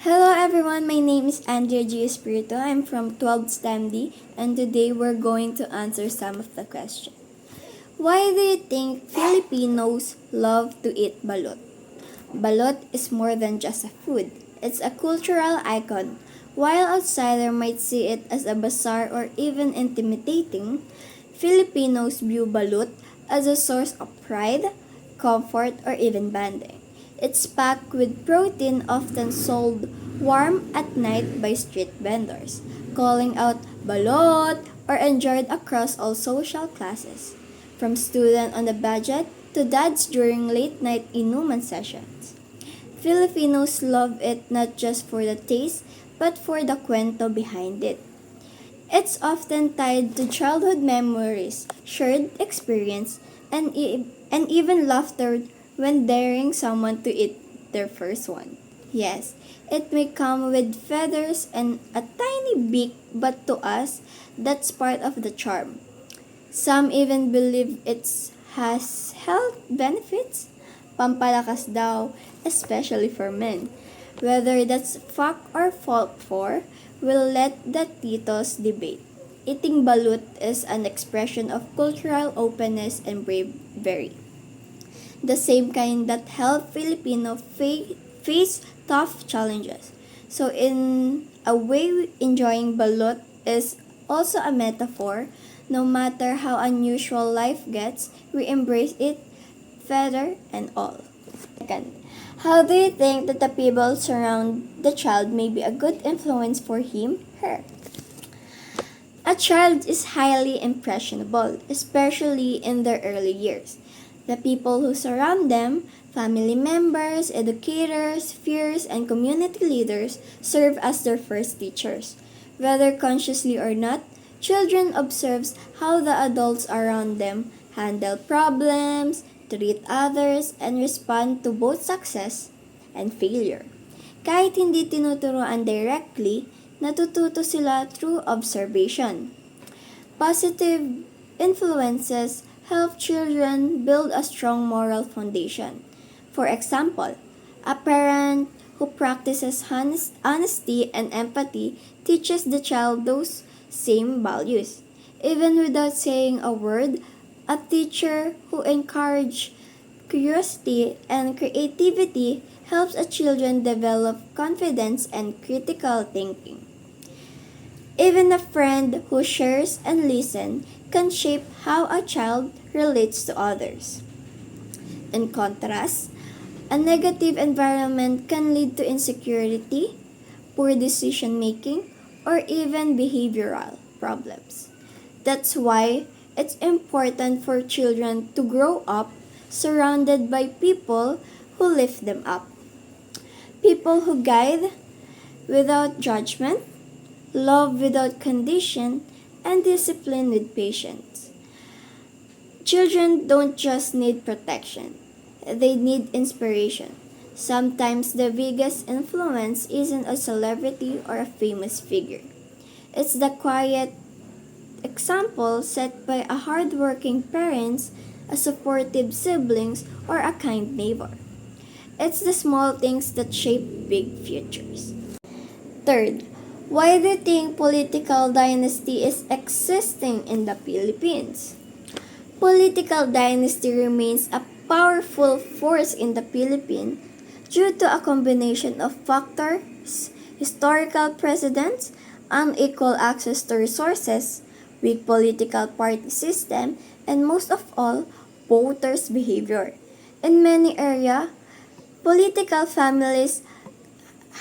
Hello everyone, my name is Andrea G. Espirito. I'm from 12th STEM D, and today we're going to answer some of the questions. Why do you think Filipinos love to eat balut? Balut is more than just a food. It's a cultural icon. While outsiders might see it as a bizarre or even intimidating, Filipinos view balut as a source of pride, comfort, or even bonding. It's packed with protein often sold warm at night by street vendors, calling out balot or enjoyed across all social classes, from student on a budget to dads during late night inuman sessions. Filipinos love it not just for the taste but for the kwento behind it. It's often tied to childhood memories, shared experience, and even laughter when daring someone to eat their first one. Yes, it may come with feathers and a tiny beak, but to us, that's part of the charm. Some even believe it has health benefits, pampalakas daw, especially for men. Whether that's fact or folklore, we'll let the titos debate. Eating balut is an expression of cultural openness and bravery. The same kind that help Filipino face tough challenges. So in a way, enjoying balut is also a metaphor. No matter how unusual life gets, we embrace it, feather and all. Second, how do you think that the people surround the child may be a good influence for him, her? A child is highly impressionable, especially in their early years. The people who surround them, family members, educators, peers, and community leaders, serve as their first teachers. Whether consciously or not, children observe how the adults around them handle problems, treat others, and respond to both success and failure. Kahit hindi tinuturuan directly, natututo sila through observation. Positive influences help children build a strong moral foundation. For example, a parent who practices honesty and empathy teaches the child those same values. Even without saying a word, a teacher who encourages curiosity and creativity helps a children develop confidence and critical thinking. Even a friend who shares and listens can shape how a child relates to others. In contrast, a negative environment can lead to insecurity, poor decision making, or even behavioral problems. That's why it's important for children to grow up surrounded by people who lift them up. People who guide without judgment, love without condition, and discipline with patience. Children don't just need protection, they need inspiration. Sometimes the biggest influence isn't a celebrity or a famous figure. It's the quiet example set by a hardworking parents, a supportive siblings, or a kind neighbor. It's the small things that shape big futures. Third, why do you think political dynasty is existing in the Philippines? Political dynasty remains a powerful force in the Philippines due to a combination of factors: historical precedents, unequal access to resources, weak political party system, and most of all, voters' behavior. In many areas, political families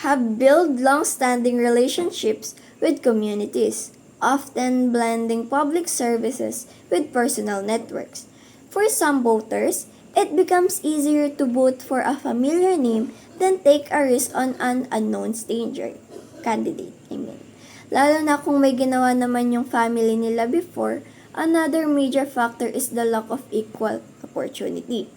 have built long-standing relationships with communities, often blending public services with personal networks. For some voters, it becomes easier to vote for a familiar name than take a risk on an unknown candidate. Lalo na kung may ginawa naman yung family nila before. Another major factor is the lack of equal opportunity.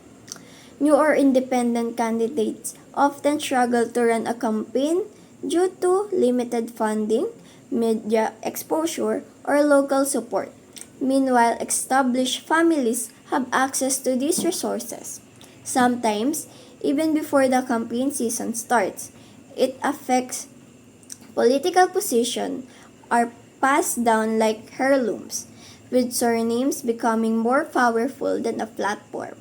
New or independent candidates often struggle to run a campaign due to limited funding, media exposure, or local support. Meanwhile, established families have access to these resources, sometimes even before the campaign season starts. it affects political position are passed down like heirlooms, with surnames becoming more powerful than a platform.